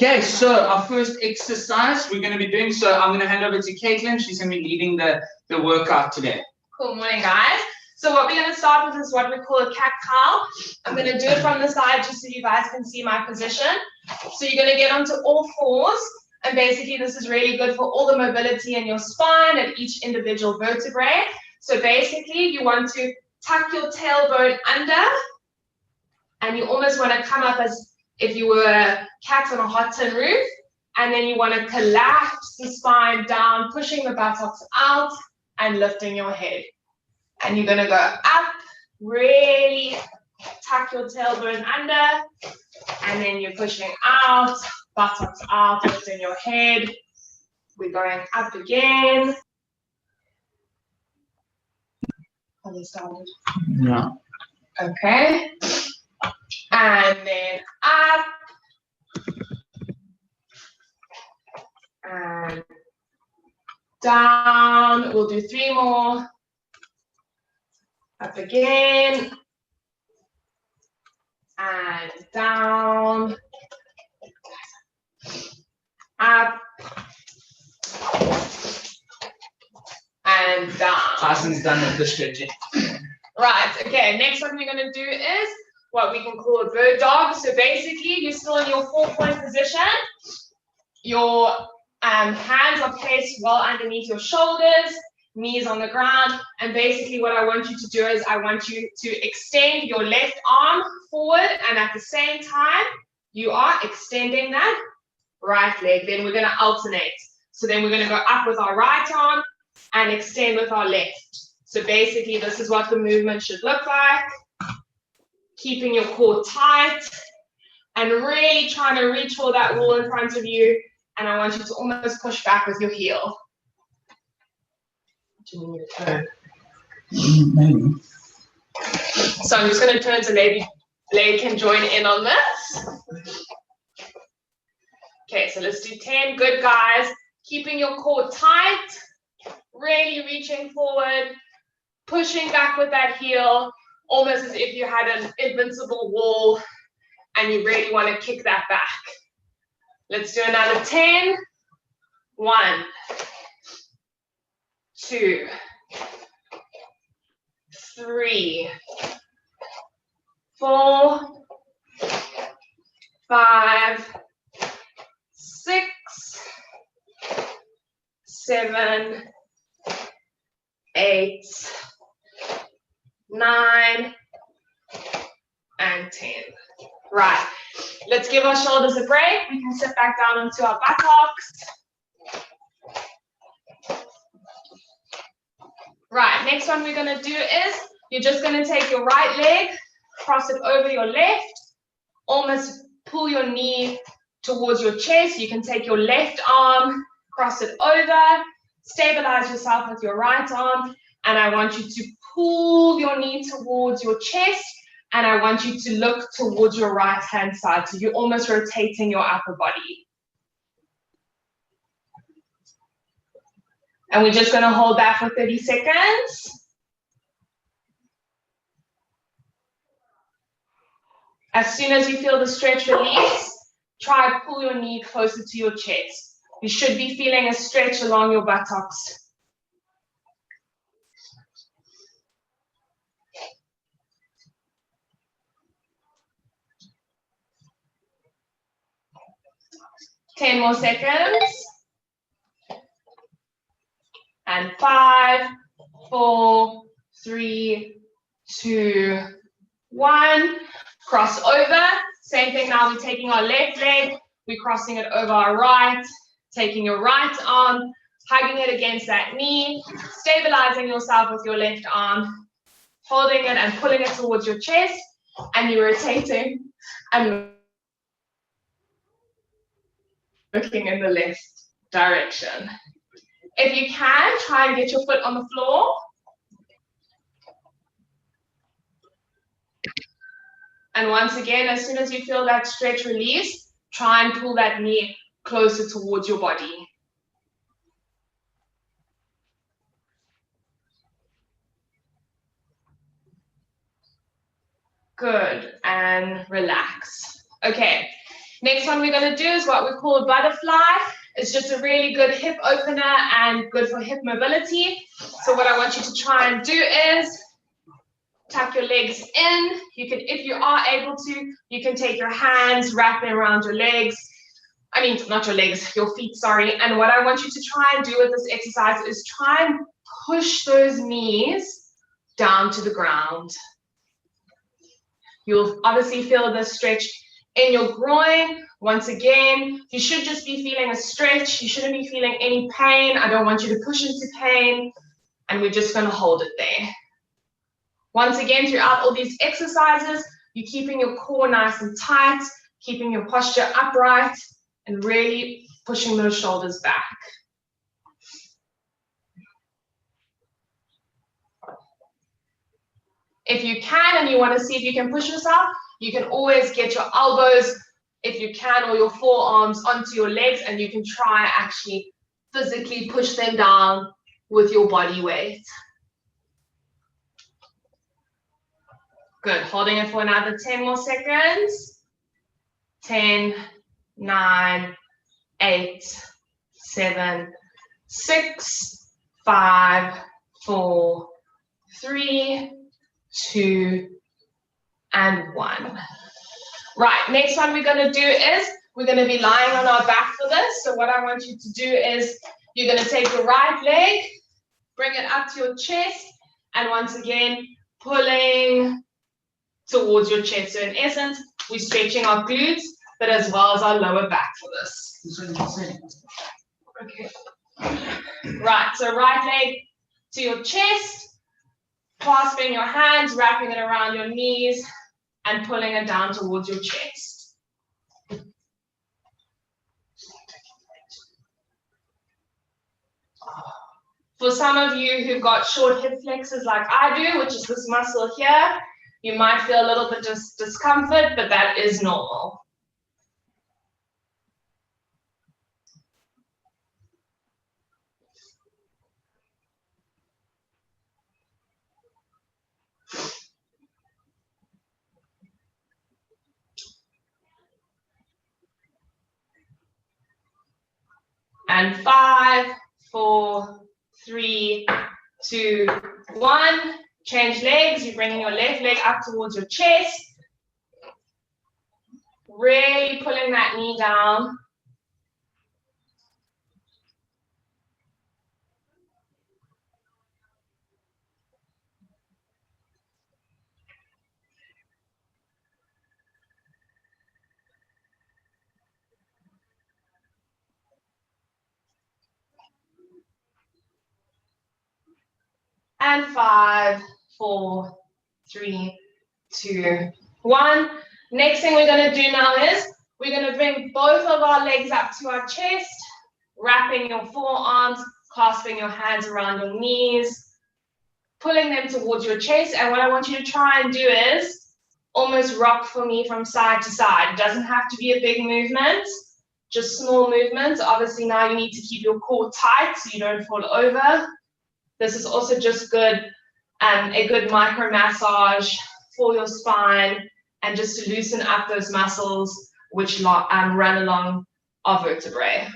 Okay, so our first exercise we're going to be doing, so I'm going to hand over to Caitlin. She's going to be leading the workout today. Cool, morning guys. So what we're going to start with is what we call a cat cow. I'm going to do it from the side just so you guys can see my position. So you're going to get onto all fours, and basically this is really good for all the mobility in your spine at each individual vertebrae. So basically you want to tuck your tailbone under, and you almost want to come up as if you were a cat on a hot tin roof, and then you want to collapse the spine down, pushing the buttocks out and lifting your head. And you're going to go up, really tuck your tailbone under, and then you're pushing out, buttocks out, lifting your head. We're going up again. Have you started? Yeah. Okay. And then up. And down. We'll do 3 more. Up again. And down. Up. And down. Tyson's done with the stretching. Right, okay, next one we're going to do is what we can call a bird dog. So basically, you're still in your 4-point position. Your hands are placed well underneath your shoulders, knees on the ground, and basically what I want you to do is I want you to extend your left arm forward, and at the same time, you are extending that right leg. Then we're going to alternate. So then we're going to go up with our right arm and extend with our left. So basically, this is what the movement should look like. Keeping your core tight and really trying to reach for that wall in front of you. And I want you to almost push back with your heel. Do you need me to turn? Maybe. So I'm just going to turn so maybe Blake can join in on this. Okay, so let's do 10. Good, guys. Keeping your core tight. Really reaching forward. Pushing back with that heel. Almost as if you had an invincible wall and you really want to kick that back. Let's do another 10. 1, 2, 3, 4, 5, 6, 7, 8, 9, and 10. Right, let's give our shoulders a break. We can sit back down onto our buttocks. Right, next one we're going to do is you're just going to take your right leg, cross it over your left, almost pull your knee towards your chest. You can take your left arm, cross it over, stabilize yourself with your right arm, and I want you to pull your knee towards your chest, and I want you to look towards your right hand side. So you're almost rotating your upper body. And we're just going to hold that for 30 seconds. As soon as you feel the stretch release, try to pull your knee closer to your chest. You should be feeling a stretch along your buttocks. Ten more seconds. And 5, 4, 3, 2, 1. Cross over. Same thing now, we're taking our left leg, we're crossing it over our right, taking your right arm, hugging it against that knee, stabilizing yourself with your left arm, holding it and pulling it towards your chest, and you're rotating and looking in the left direction. If you can, try and get your foot on the floor. And once again, as soon as you feel that stretch release, try and pull that knee closer towards your body. Good, and relax. Okay, Next one we're going to do is what we call butterfly. It's just a really good hip opener and good for hip mobility. So what I want you to try and do is tuck your legs in. You can, if you are able to, you can take your hands, wrap them around your legs. I mean, not your legs, your feet, sorry. And what I want you to try and do with this exercise is try and push those knees down to the ground. You'll obviously feel the stretch in your groin. Once again, you should just be feeling a stretch. You shouldn't be feeling any pain. I don't want you to push into pain. And we're just going to hold it there. Once again, throughout all these exercises, you're keeping your core nice and tight, keeping your posture upright, and really pushing those shoulders back. If you can and you want to see if you can push yourself, you can always get your elbows, if you can, or your forearms onto your legs, and you can try actually physically push them down with your body weight. Good, holding it for another 10 more seconds. 10, 9, 8, 7, 6, 5, 4, 3, 2, and 1. Right, next one we're going to do is we're going to be lying on our back for this. So what I want you to do is you're going to take your right leg, bring it up to your chest, and once again, pulling towards your chest. So in essence, we're stretching our glutes, but as well as our lower back for this. Okay. Right, so right leg to your chest, clasping your hands, wrapping it around your knees, and pulling it down towards your chest. For some of you who've got short hip flexors like I do, which is this muscle here, you might feel a little bit of discomfort, but that is normal. And 5, 4, 3, 2, 1. Change legs. You're bringing your left leg up towards your chest. Really pulling that knee down. And 5, 4, 3, 2, 1. Next thing we're going to do now is we're going to bring both of our legs up to our chest, wrapping your forearms, clasping your hands around your knees, pulling them towards your chest. And what I want you to try and do is almost rock for me from side to side. It doesn't have to be a big movement, just small movements. Obviously now you need to keep your core tight so you don't fall over. This is also just good, a good micro massage for your spine and just to loosen up those muscles which run along our vertebrae.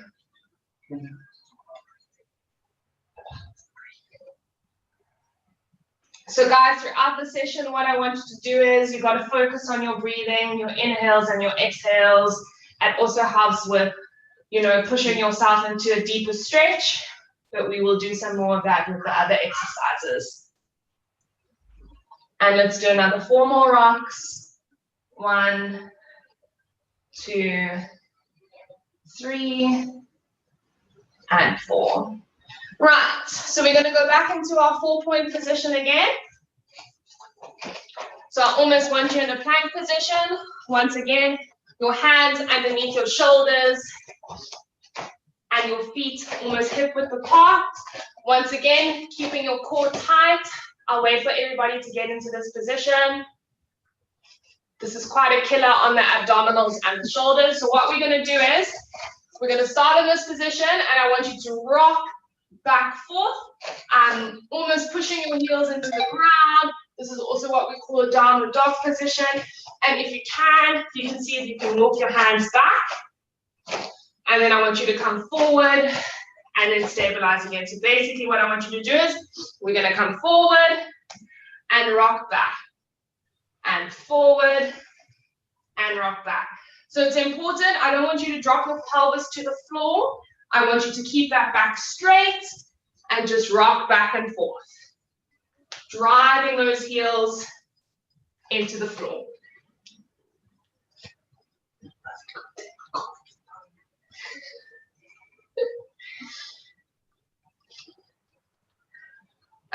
So guys, throughout the session, what I want you to do is you've got to focus on your breathing, your inhales and your exhales. It also helps with, pushing yourself into a deeper stretch. But we will do some more of that with the other exercises. And let's do another 4 more rocks. 1, 2, 3, and 4. Right, so we're going to go back into our 4-point position again. So I almost want you in a plank position. Once again, your hands underneath your shoulders, and your feet almost hip-width apart. Once again, keeping your core tight. I'll wait for everybody to get into this position. This is quite a killer on the abdominals and the shoulders. So what we're going to do is, we're going to start in this position, and I want you to rock back, forth, almost pushing your heels into the ground, This is also what we call a downward dog position. And if you can see if you can walk your hands back. And then I want you to come forward and then stabilize again. So basically what I want you to do is we're going to come forward and rock back. And forward and rock back. So it's important, I don't want you to drop your pelvis to the floor. I want you to keep that back straight and just rock back and forth. Driving those heels into the floor.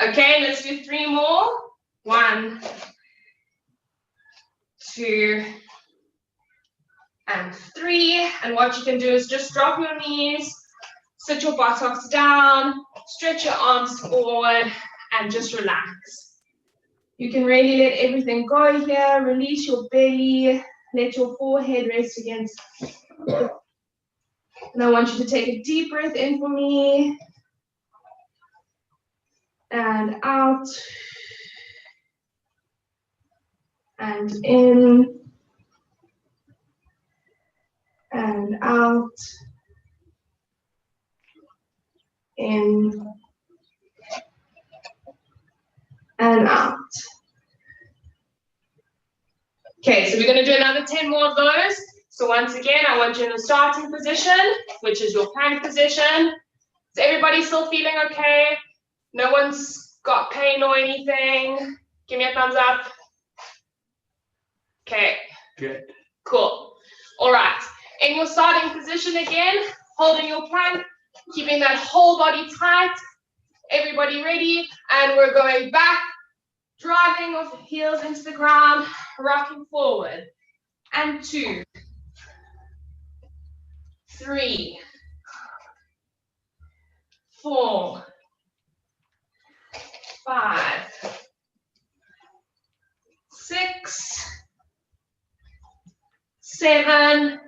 Okay, let's do 3 more. 1, 2, and 3. And what you can do is just drop your knees, sit your buttocks down, stretch your arms forward, and just relax. You can really let everything go here. Release your belly. Let your forehead rest against. And I want you to take a deep breath in for me. And out. And in. And out. In. And out. Okay, so we're going to do another 10 more of those. So once again, I want you in the starting position, which is your plank position. Is everybody still feeling okay? No one's got pain or anything? Give me a thumbs up. Okay. Good. Cool. All right. In your starting position again, holding your plank, keeping that whole body tight. Everybody ready? And we're going back, driving with heels into the ground, rocking forward. And 2, 3, 4, 5, 6, 7,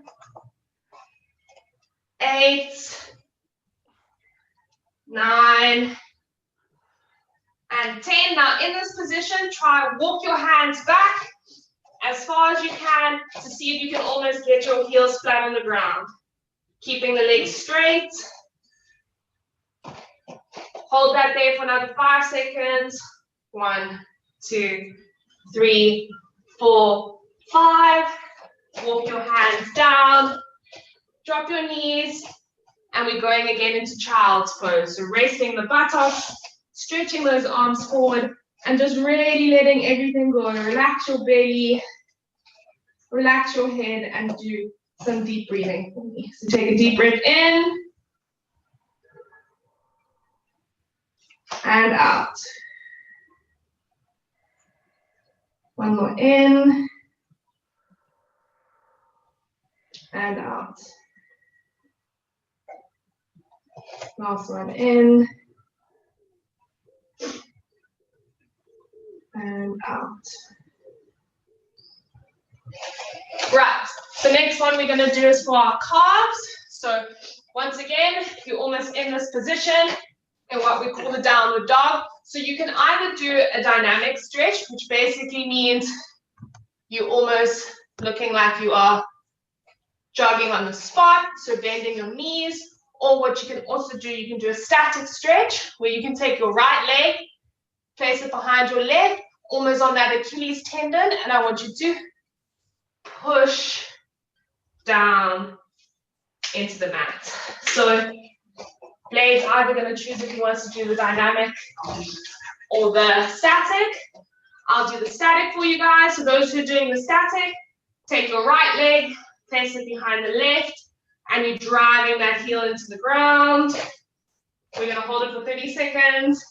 8, 9, and 10. Now in this position, try and walk your hands back as far as you can to see if you can almost get your heels flat on the ground. Keeping the legs straight. Hold that there for another 5 seconds. 1, 2, 3, 4, 5. Walk your hands down. Drop your knees. And we're going again into child's pose. So resting the buttocks, stretching those arms forward, and just really letting everything go. Relax your belly, relax your head, and do some deep breathing for me. So take a deep breath in and out. One more in and out. Last one in and out. Right, the next one we're going to do is for our calves. So once again, you're almost in this position in what we call the downward dog. So you can either do a dynamic stretch, which basically means you're almost looking like you are jogging on the spot, so bending your knees. Or what you can also do, you can do a static stretch where you can take your right leg, place it behind your left, almost on that Achilles tendon, and I want you to push down into the mat. So Blade's either going to choose if he wants to do the dynamic or the static. I'll do the static for you guys. So those who are doing the static, take your right leg, place it behind the left, and you're driving that heel into the ground. We're going to hold it for 30 seconds.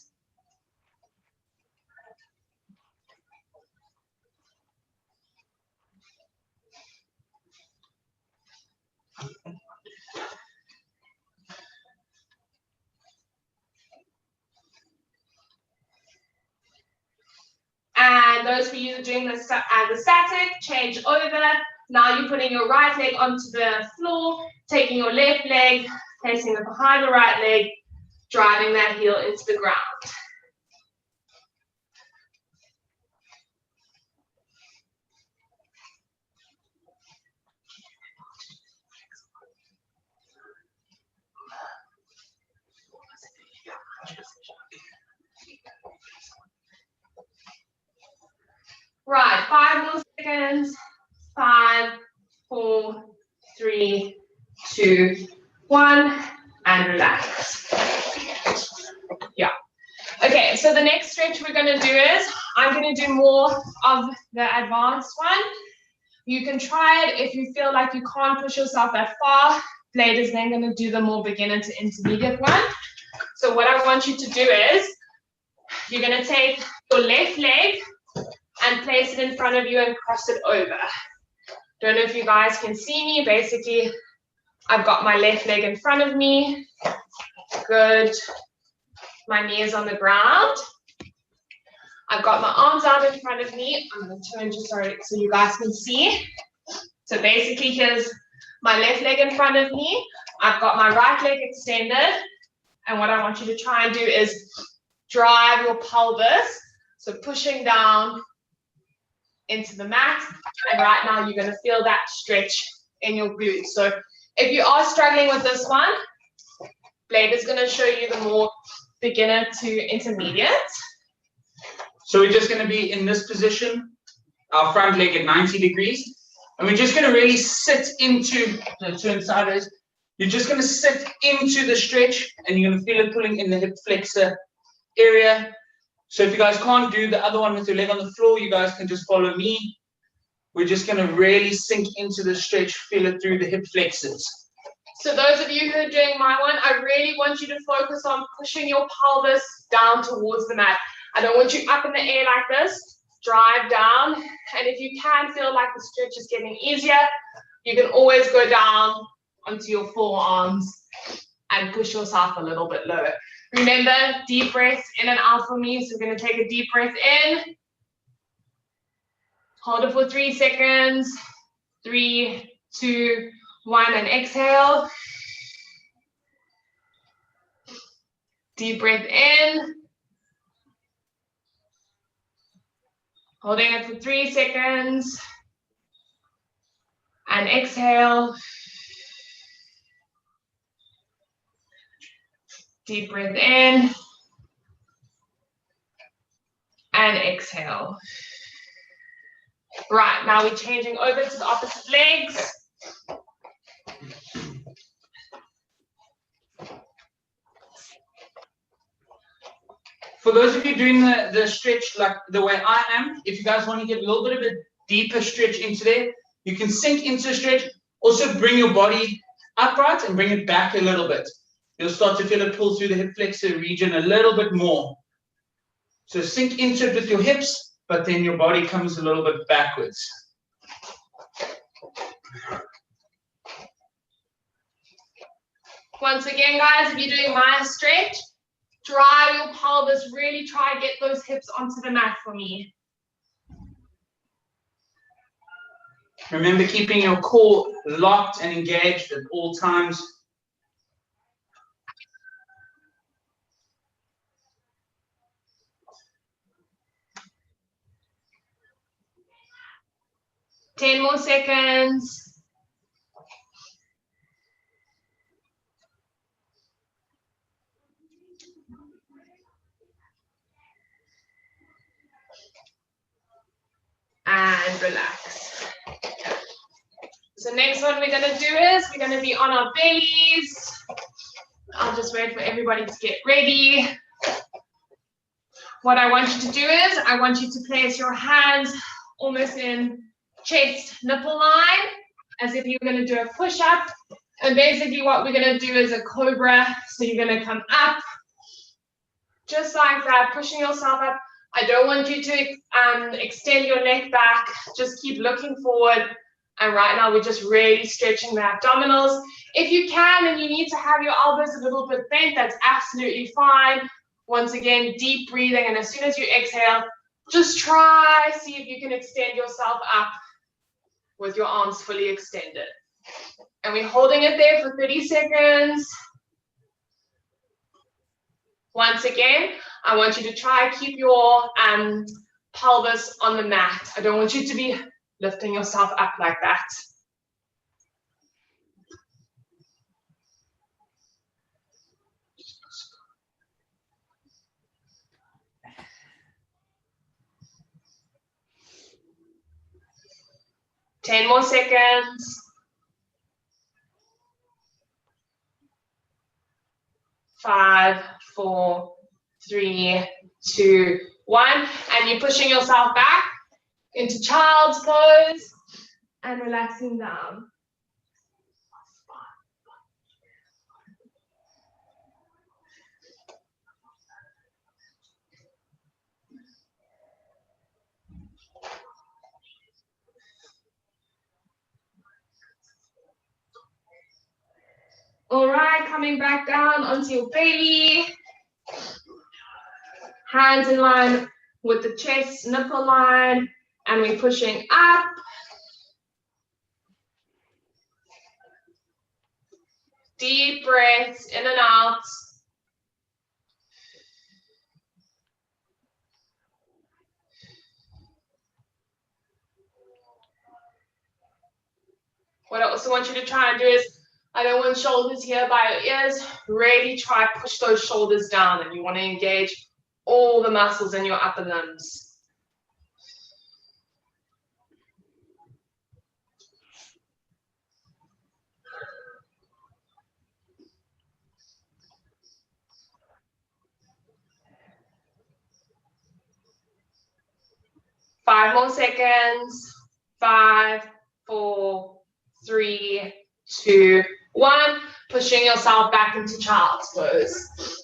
And those for you doing the static, change over. Now you're putting your right leg onto the floor, taking your left leg, placing it behind the right leg, driving that heel into the ground. 3, 2, 1, and relax. Yeah. Okay, so the next stretch we're going to do is, I'm going to do more of the advanced one. You can try it if you feel like you can't push yourself that far. Blade is then going to do the more beginner to intermediate one. So what I want you to do is, you're going to take your left leg and place it in front of you and cross it over. Don't know if you guys can see me. Basically, I've got my left leg in front of me. Good. My knee is on the ground. I've got my arms out in front of me. I'm going to turn just so you guys can see. So basically, here's my left leg in front of me. I've got my right leg extended. And what I want you to try and do is drive your pelvis. So pushing down into the mat. And right now, you're going to feel that stretch in your glutes. So if you are struggling with this one, Blade is going to show you the more beginner to intermediate. So we're just going to be in this position, our front leg at 90 degrees. And we're just going to really sit into the turn sideways. You're just going to sit into the stretch and you're going to feel it pulling in the hip flexor area. So if you guys can't do the other one with your leg on the floor, you guys can just follow me. We're just going to really sink into the stretch, feel it through the hip flexors. So those of you who are doing my one, I really want you to focus on pushing your pelvis down towards the mat. I don't want you up in the air like this. Drive down. And if you can feel like the stretch is getting easier, you can always go down onto your forearms and push yourself a little bit lower. Remember, deep breaths in and out for me. So we're going to take a deep breath in. Hold it for 3 seconds. 3, 2, 1, and exhale. Deep breath in. Holding it for 3 seconds. And exhale. Deep breath in. And exhale. Right, now we're changing over to the opposite legs. For those of you doing the stretch like the way I am, if you guys want to get a little bit of a deeper stretch into there, you can sink into the stretch. Also bring your body upright and bring it back a little bit. You'll start to feel it pull through the hip flexor region a little bit more. So sink into it with your hips, but then your body comes a little bit backwards. Once again, guys, if you're doing my stretch, drive your pelvis, really try and get those hips onto the mat for me. Remember keeping your core locked and engaged at all times. Ten more seconds. And relax. So next one we're going to do is we're going to be on our bellies. I'll just wait for everybody to get ready. What I want you to do is I want you to place your hands almost in chest nipple line as if you're going to do a push-up. And basically what we're going to do is a cobra. So you're going to come up just like that, pushing yourself up. I don't want you to extend your neck back. Just keep looking forward. And right now, we're just really stretching the abdominals. If you can and you need to have your elbows a little bit bent, that's absolutely fine. Once again, deep breathing. And as soon as you exhale, just try, see if you can extend yourself up with your arms fully extended. And we're holding it there for 30 seconds. Once again, I want you to try keep your pelvis on the mat. I don't want you to be lifting yourself up like that. Ten more seconds. 5, 4, 3, 2, 1. And you're pushing yourself back into child's pose and relaxing down. All right, coming back down onto your belly. Hands in line with the chest nipple line, and we're pushing up. Deep breaths in and out. What I also want you to try and do is, I don't want shoulders here by your ears. Really try to push those shoulders down, and you want to engage all the muscles in your upper limbs. Five more seconds. 5, 4, 3, 2, 1. Pushing yourself back into child's pose.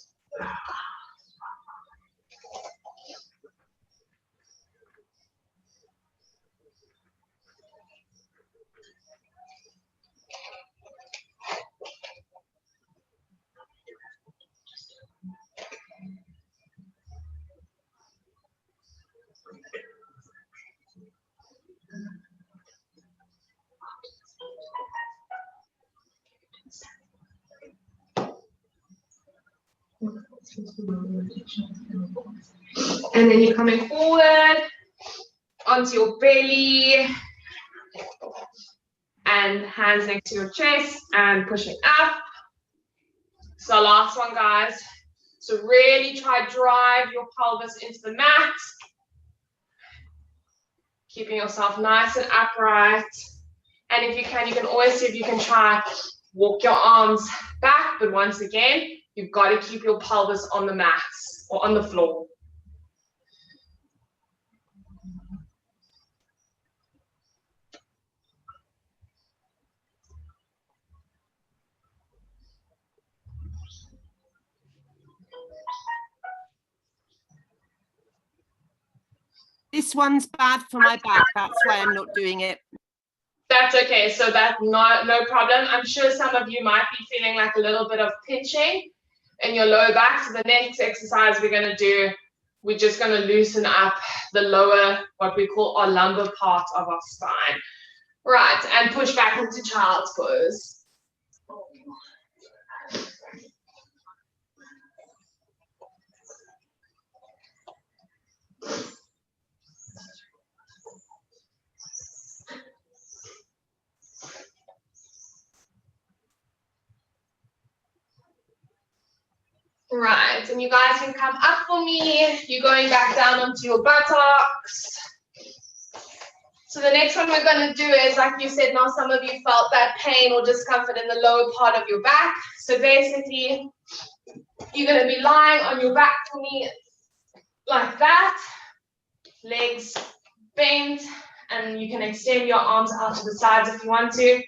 And then you're coming forward onto your belly and hands next to your chest and pushing up. So last one, guys. So really try to drive your pelvis into the mat. Keeping yourself nice and upright. And if you can always see if you can try walk your arms back. But once again, you've got to keep your pelvis on the mat or on the floor. This one's bad for my back. That's why I'm not doing it. That's okay. So that's no problem. I'm sure some of you might be feeling like a little bit of pinching in your lower back. So the next exercise we're going to do, we're just going to loosen up the lower, what we call our lumbar part of our spine. Right, and push back into child's pose. Right, and you guys can come up for me. You're going back down onto your buttocks. So the next one we're going to do is, like you said, now some of you felt that pain or discomfort in the lower part of your back. So basically, you're going to be lying on your back for me like that. Legs bent, and you can extend your arms out to the sides if you want to.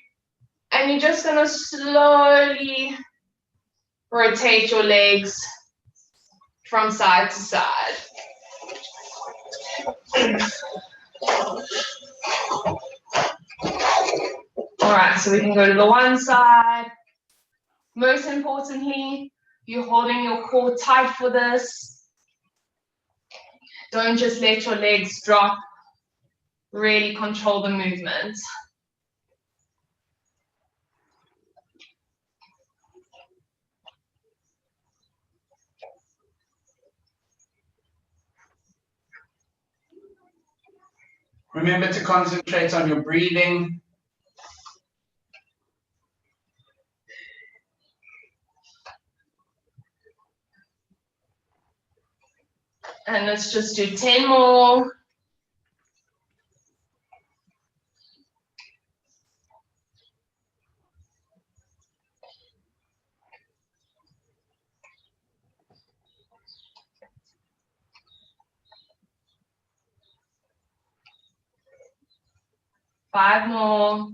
And you're just going to slowly rotate your legs from side to side. All right, so we can go to the one side. Most importantly, you're holding your core tight for this. Don't just let your legs drop. Really control the movement. Remember to concentrate on your breathing. And let's just do 10 more. 5 more.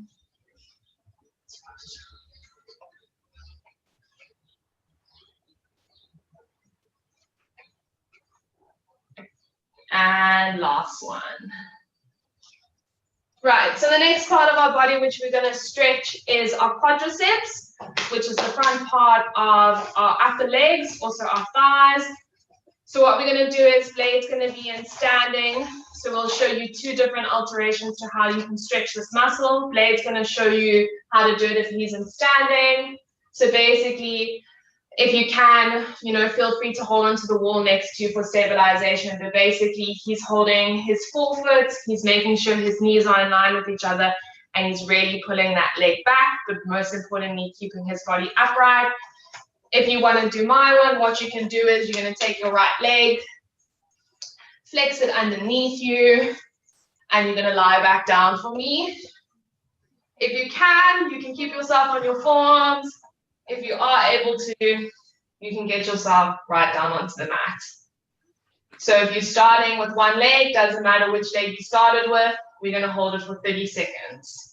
And last one. Right, so the next part of our body which we're going to stretch is our quadriceps, which is the front part of our upper legs, also our thighs. So what we're going to do is Blade's going to be in standing. So we'll show you 2 different alterations to how you can stretch this muscle. Blade's going to show you how to do it if he's in standing. So basically, if you can, feel free to hold onto the wall next to you for stabilization. But basically, he's holding his forefoot, he's making sure his knees are in line with each other, and he's really pulling that leg back, but most importantly, keeping his body upright. If you want to do my one, what you can do is you're going to take your right leg, flex it underneath you, and you're going to lie back down for me. If you can keep yourself on your forearms. If you are able to, you can get yourself right down onto the mat. So if you're starting with one leg, doesn't matter which leg you started with, we're going to hold it for 30 seconds.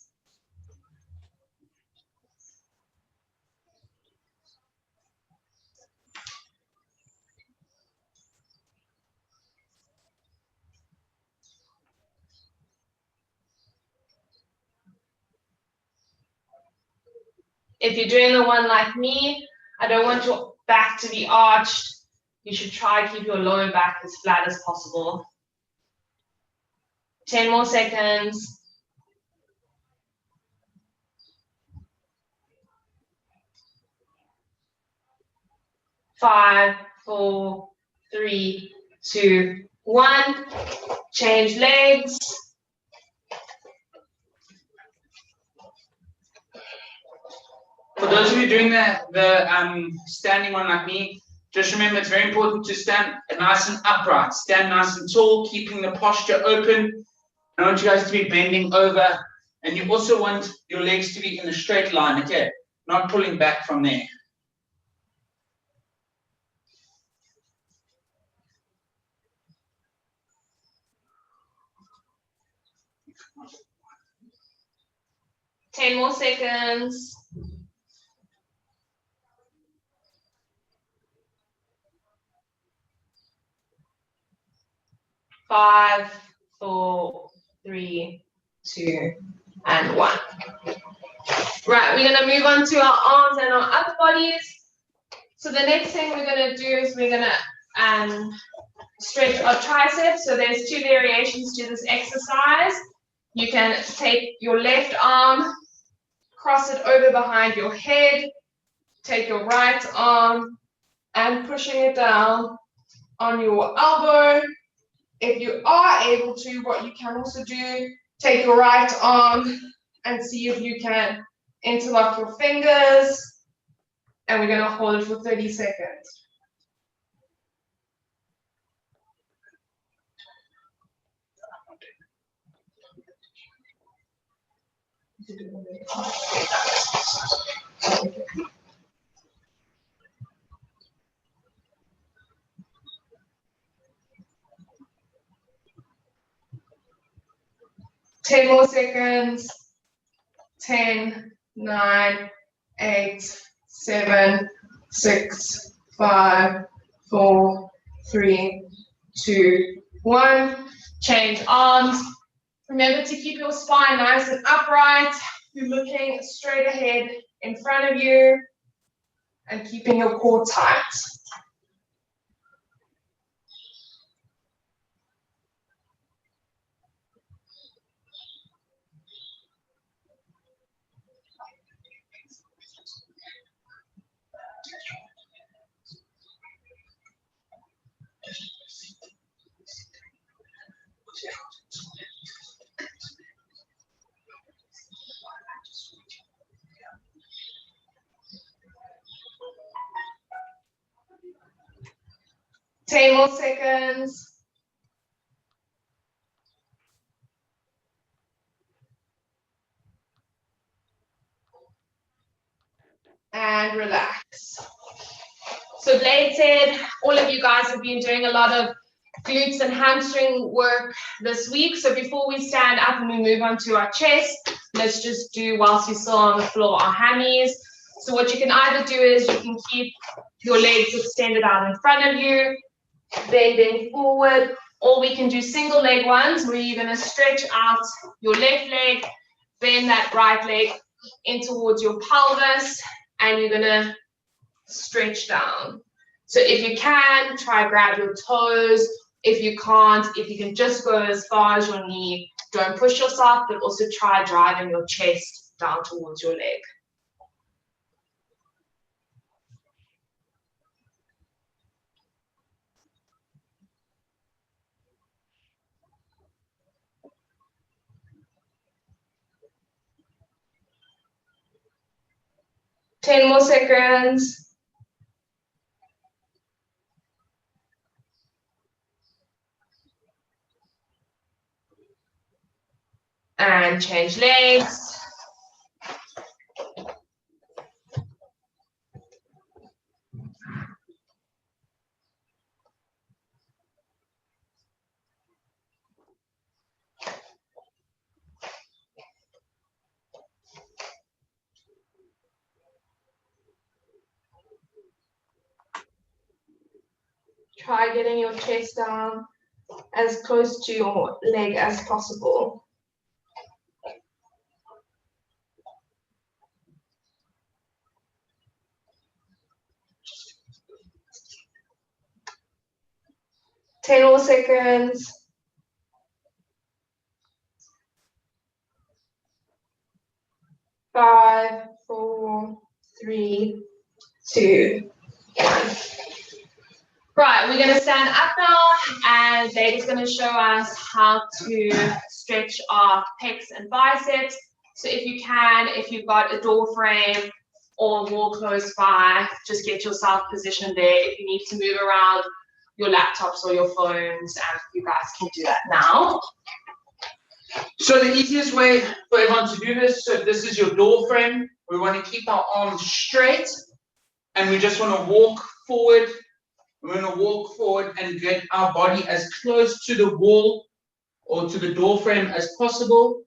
If you're doing the one like me, I don't want your back to be arched. You should try to keep your lower back as flat as possible. 10 more seconds. 5, 4, 3, 2, 1. Change legs. For those of you doing the standing one like me, just remember it's very important to stand nice and upright, stand nice and tall, keeping the posture open. I want you guys to be bending over, and you also want your legs to be in a straight line, okay? Not pulling back from there. Ten more seconds. 5, 4, 3, 2, and 1. Right, we're going to move on to our arms and our upper bodies. So the next thing we're going to do is we're going to stretch our triceps. So there's 2 variations to this exercise. You can take your left arm, cross it over behind your head, take your right arm and pushing it down on your elbow. If you are able to, what you can also do, take your right arm and see if you can interlock your fingers, and we're going to hold it for 30 seconds. Ten more seconds. 10, 9, 8, 7, 6, 5, 4, 3, 2, 1. Change arms. Remember to keep your spine nice and upright. You're looking straight ahead in front of you and keeping your core tight. Ten more seconds. And relax. So Blade said, all of you guys have been doing a lot of glutes and hamstring work this week. So before we stand up and we move on to our chest, let's just do, whilst you're still on the floor, our hammies. So what you can either do is you can keep your legs extended out in front of you, bending forward, or we can do single leg ones where you're going to stretch out your left leg, bend that right leg in towards your pelvis, and you're going to stretch down. So if you can, try grab your toes. If you can't, if you can just go as far as your knee, don't push yourself, but also try driving your chest down towards your leg. Ten more seconds. And change legs. Try getting your chest down as close to your leg as possible. Ten more seconds. 5, 4, 3, 2, 1. Right, we're going to stand up now, and David's going to show us how to stretch our pecs and biceps. So if you can, if you've got a door frame or a wall close by, just get yourself positioned there. If you need to move around your laptops or your phones, and you guys can do that now. So the easiest way for everyone to do this, so this is your door frame. We want to keep our arms straight, and we just want to walk forward. We're going to walk forward and get our body as close to the wall or to the door frame as possible.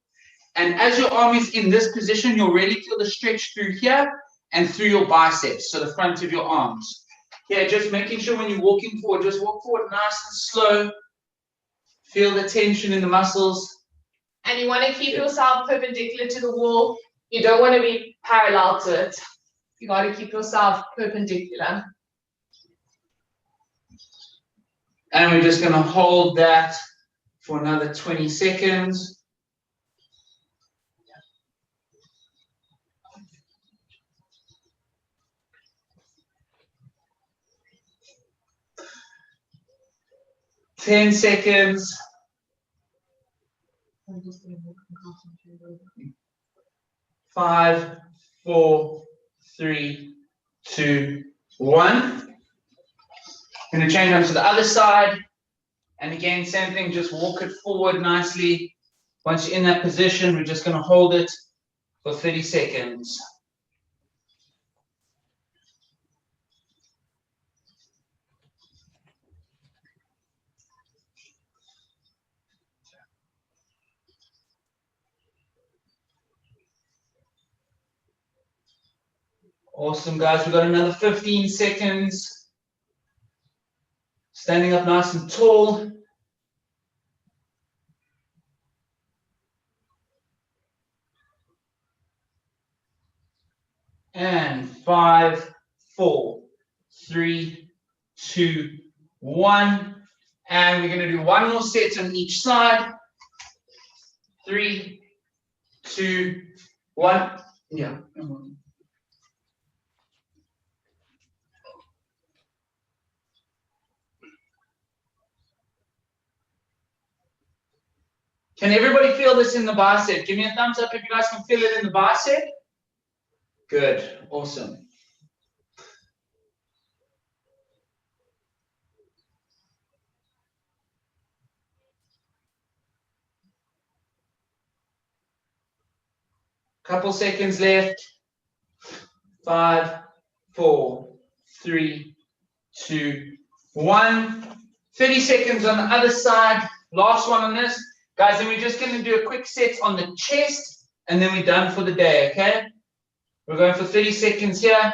And as your arm is in this position, you'll really feel the stretch through here and through your biceps, so the front of your arms. Yeah, just making sure when you're walking forward, just walk forward nice and slow. Feel the tension in the muscles. And you want to keep yourself perpendicular to the wall. You don't want to be parallel to it. You got to keep yourself perpendicular. And we're just going to hold that for another 20 seconds. Ten seconds. 5, 4, 3, 2, 1. Going to change on to the other side, and again, same thing, just walk it forward nicely. Once you're in that position, we're just going to hold it for 30 seconds. Awesome, guys. We've got another 15 seconds. Standing up nice and tall. And 5, 4, 3, 2, 1. And we're going to do one more set on each side. 3, 2, 1. Yeah. Can everybody feel this in the bicep? Give me a thumbs up if you guys can feel it in the bicep. Good. Awesome. Couple seconds left. 5, 4, 3, 2, 1. 30 seconds on the other side. Last one on this. Guys, then we're just going to do a quick set on the chest, and then we're done for the day, okay? We're going for 30 seconds here.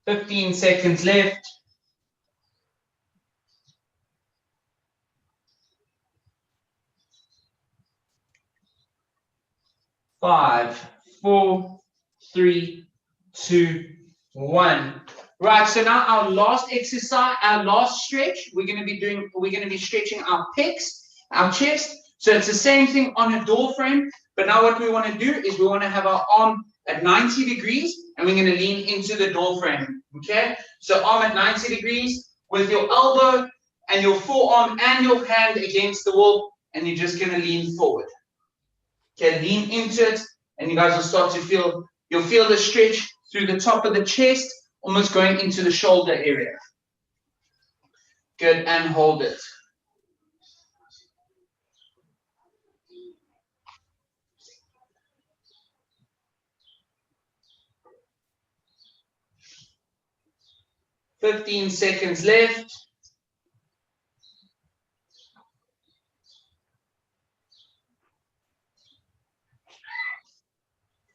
"15 seconds left. 5, 4, 3, 2, 1. Right, so now our last exercise, our last stretch, we're going to be stretching our pecs, our chest. So it's the same thing on a door frame, but now what we want to do is we want to have our arm at 90 degrees, and we're going to lean into the door frame, okay? So arm at 90 degrees with your elbow and your forearm and your hand against the wall, and you're just going to lean forward. Okay, lean into it, and you guys will start to feel, you'll feel the stretch through the top of the chest, almost going into the shoulder area. Good, and hold it. "15 seconds left.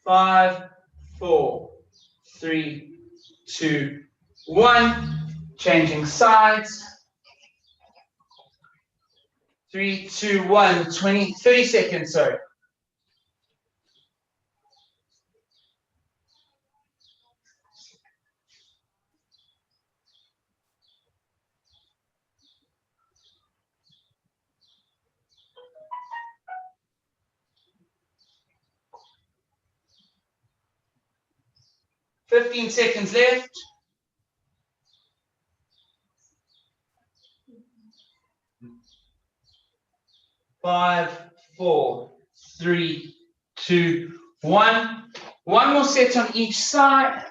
5, 4, 3, 2, 1. Changing sides. 3, 2, 1. 30 seconds, sorry. "15 seconds left. 5, 4, 3, 2, 1. One more set on each side.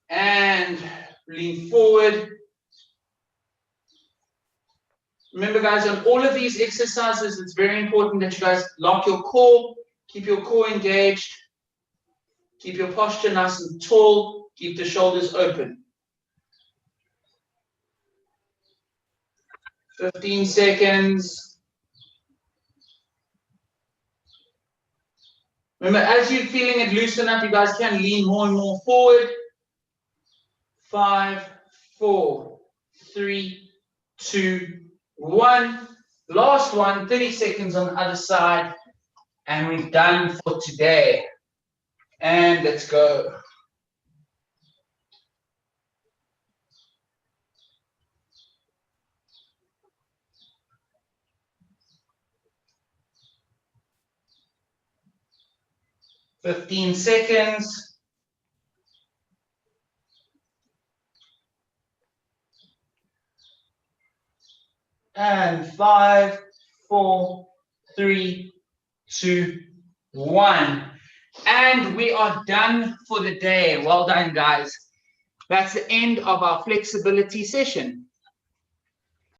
And lean forward. Remember, guys, on all of these exercises, it's very important that you guys lock your core, keep your core engaged, keep your posture nice and tall, keep the shoulders open. 15 seconds. Remember, as you're feeling it loosen up, you guys can lean more and more forward. 5, 4, 3, 2, 1. Last one, 30 seconds on the other side. And we're done for today. And let's go. "15 seconds. 5, 4, 3, 2, 1. And we are done for the day. Well done, guys. That's the end of our flexibility session.